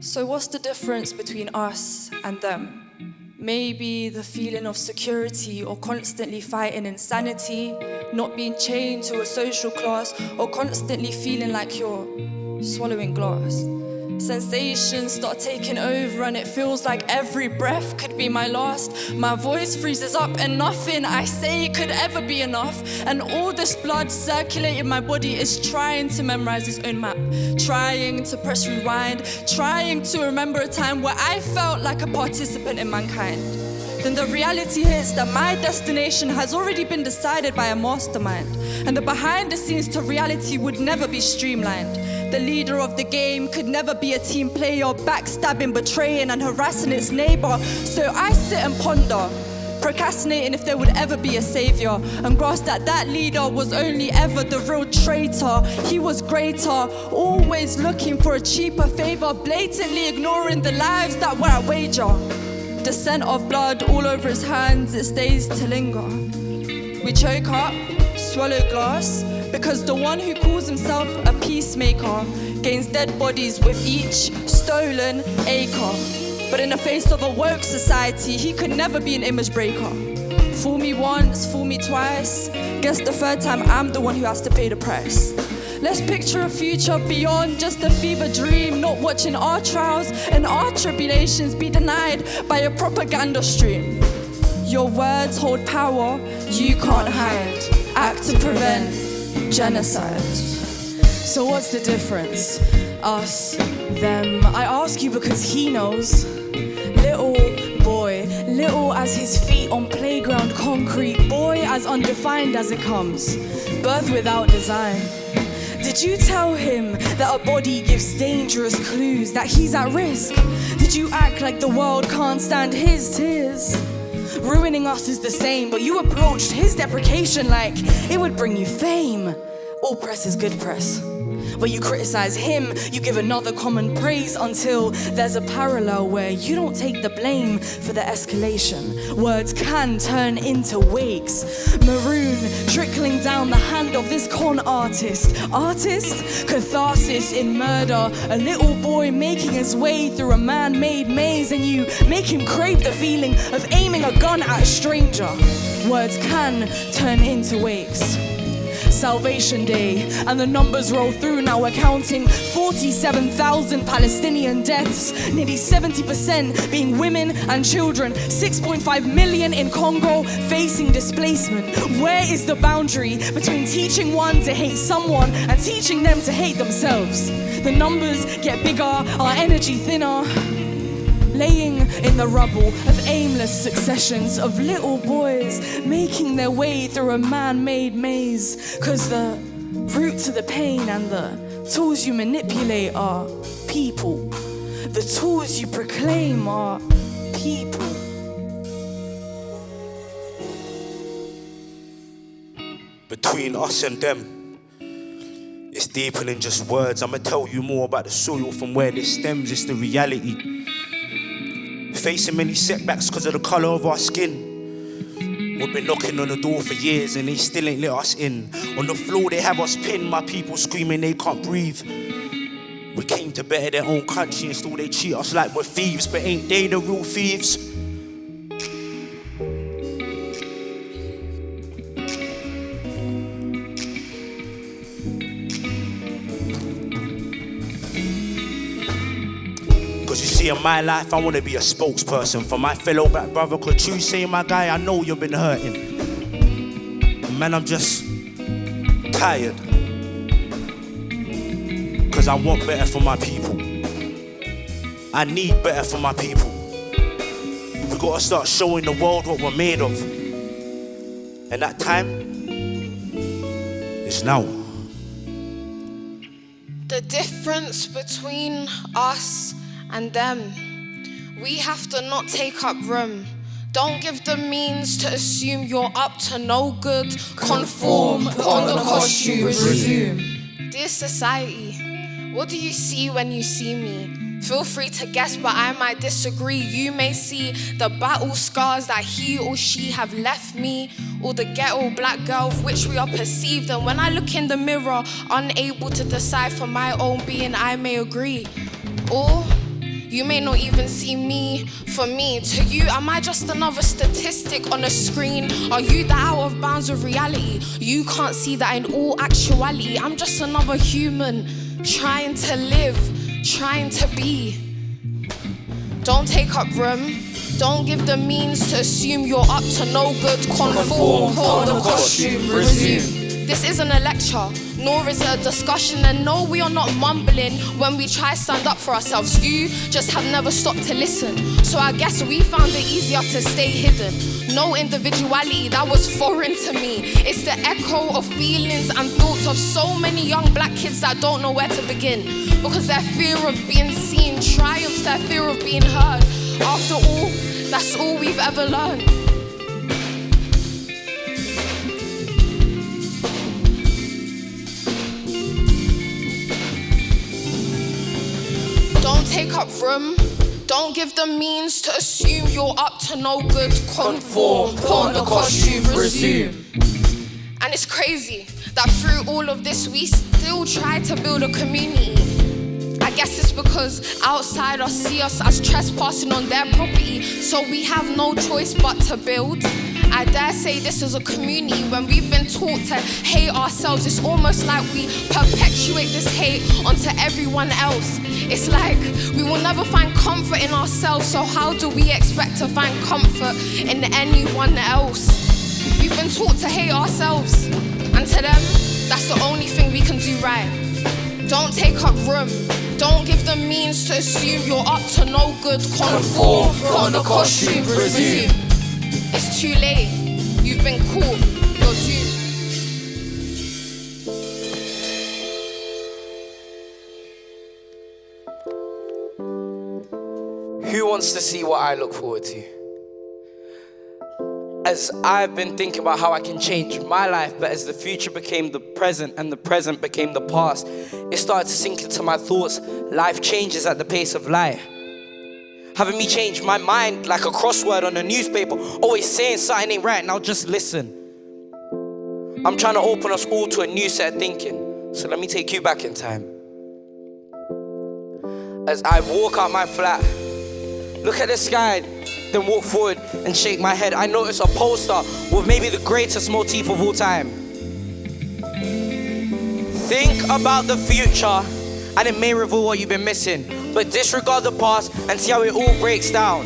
So what's the difference between us and them? Maybe the feeling of security or constantly fighting insanity, not being chained to a social class, or constantly feeling like you're swallowing glass. Sensations start taking over and it feels like every breath could be my last. My voice freezes up and nothing I say could ever be enough. And all this blood circulating my body is trying to memorize its own map, trying to press rewind, trying to remember a time where I felt like a participant in mankind. Then the reality is that my destination has already been decided by a mastermind, and the behind the scenes to reality would never be streamlined. The leader of the game could never be a team player, backstabbing, betraying and harassing its neighbor. So I sit and ponder, procrastinating if there would ever be a savior, and grasp that that leader was only ever the real traitor. He was greater, always looking for a cheaper favor, blatantly ignoring the lives that were at wager. The scent of blood all over his hands, it stays to linger. We choke up, swallow glass, because the one who calls himself a peacemaker gains dead bodies with each stolen acre. But in the face of a woke society, he could never be an image breaker. Fool me once, fool me twice, guess the third time I'm the one who has to pay the price. Let's picture a future beyond just a fever dream, not watching our trials and our tribulations be denied by a propaganda stream. Your words hold power, you can't hide. Act to prevent genocide. So what's the difference? Us, them. I ask you because he knows. Little boy, little as his feet on playground concrete, boy as undefined as it comes, birth without design. Did you tell him that a body gives dangerous clues, that he's at risk? Did you act like the world can't stand his tears? Ruining us is the same, but you approached his deprecation like it would bring you fame. All press is good press. Where you criticize him, you give another common praise until there's a parallel where you don't take the blame for the escalation. Words can turn into wakes. Maroon trickling down the hand of this con artist. Artist? Catharsis in murder. A little boy making his way through a man-made maze, and you make him crave the feeling of aiming a gun at a stranger. Words can turn into wakes. Salvation Day, and the numbers roll through. Now we're counting 47,000 Palestinian deaths, nearly 70% being women and children, 6.5 million in Congo facing displacement. Where is the boundary between teaching one to hate someone and teaching them to hate themselves? The numbers get bigger, our energy thinner, laying in the rubble of aimless successions of little boys making their way through a man-made maze. 'Cause the root to the pain and the tools you manipulate are people. The tools you proclaim are people. Between us and them, it's deeper than just words. I'ma tell you more about the soil from where this stems. It's the reality. Facing many setbacks because of the colour of our skin. We've been knocking on the door for years and they still ain't let us in. On the floor they have us pinned, my people screaming they can't breathe. We came to better their own country and still they treat us like we're thieves, but ain't they the real thieves? Cause you see, in my life, I wanna be a spokesperson for my fellow black brother. Could you say, my guy, I know you've been hurting. Man, I'm just tired. Cause I want better for my people. I need better for my people. We gotta start showing the world what we're made of. And that time is now. The difference between us and them, we have to not take up room. Don't give them means to assume you're up to no good. Conform, put on the costume, resume. Dear society, what do you see when you see me? Feel free to guess, but I might disagree. You may see the battle scars that he or she have left me, or the ghetto black girl of which we are perceived. And when I look in the mirror, unable to decide for my own being, I may agree. Or You may not even see me for me. To you, am I just another statistic on a screen? Are you the out of bounds of reality? You can't see that in all actuality, I'm just another human trying to live, trying to be. Don't take up room. Don't give the means to assume you're up to no good. Conform, put on the costume, resume. This isn't a lecture, nor is it a discussion. And no, we are not mumbling when we try to stand up for ourselves. You just have never stopped to listen. So I guess we found it easier to stay hidden. No individuality, that was foreign to me. It's the echo of feelings and thoughts of so many young black kids that don't know where to begin. Because their fear of being seen triumphs their fear of being heard. After all, that's all we've ever learned. Don't take up room. Don't give the means to assume you're up to no good. Conform, put on the costume, resume. And it's crazy that through all of this we still try to build a community. I guess it's because outsiders see us as trespassing on their property, so we have no choice but to build. I dare say this is a community when we've been taught to hate ourselves. It's almost like we perpetuate this hate onto everyone else. It's like we will never find comfort in ourselves, so how do we expect to find comfort in anyone else? We've been taught to hate ourselves, and to them, that's the only thing we can do right. Don't take up room. Don't give the means to assume you're up to no good. Conform, put on the costume, resume. It's too late. You've been caught. You're doomed. Who wants to see what I look forward to? As I've been thinking about how I can change my life, but as the future became the present and the present became the past, it started to sink into my thoughts. Life changes at the pace of life. Having me change my mind like a crossword on a newspaper, always saying something ain't right, now just listen. I'm trying to open us all to a new set of thinking. So let me take you back in time. As I walk out my flat, look at the sky, then walk forward and shake my head, I notice a poster with maybe the greatest motif of all time. Think about the future and it may reveal what you've been missing, but disregard the past and see how it all breaks down.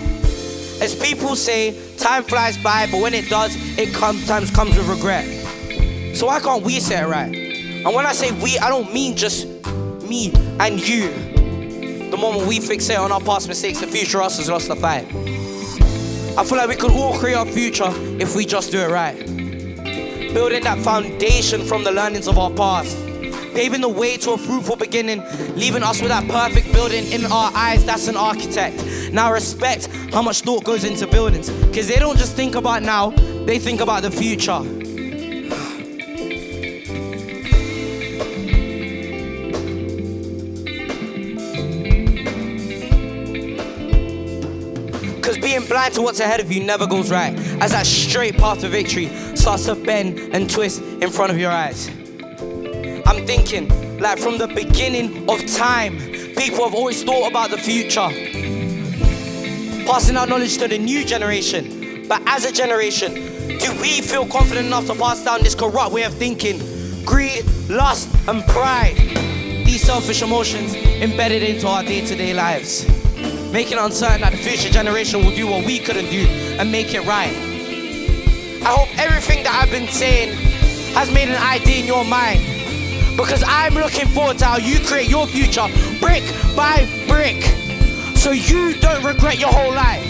As people say, time flies by, but when it does, it sometimes comes with regret. So why can't we say it right? And when I say we, I don't mean just me and you. The moment we fixate on our past mistakes, the future us has lost the fight. I feel like we could all create our future if we just do it right. Building that foundation from the learnings of our past. Paving the way to a fruitful beginning, leaving us with that perfect building in our eyes, that's an architect. Now respect how much thought goes into buildings, because they don't just think about now, they think about the future. Because being blind to what's ahead of you never goes right, as that straight path to victory starts to bend and twist in front of your eyes. I'm thinking, like from the beginning of time, people have always thought about the future, passing out knowledge to the new generation. But as a generation, do we feel confident enough to pass down this corrupt way of thinking? Greed, lust, and pride. These selfish emotions embedded into our day-to-day lives, making it uncertain that the future generation will do what we couldn't do and make it right. I hope everything that I've been saying has made an idea in your mind, because I'm looking forward to how you create your future brick by brick, so you don't regret your whole life.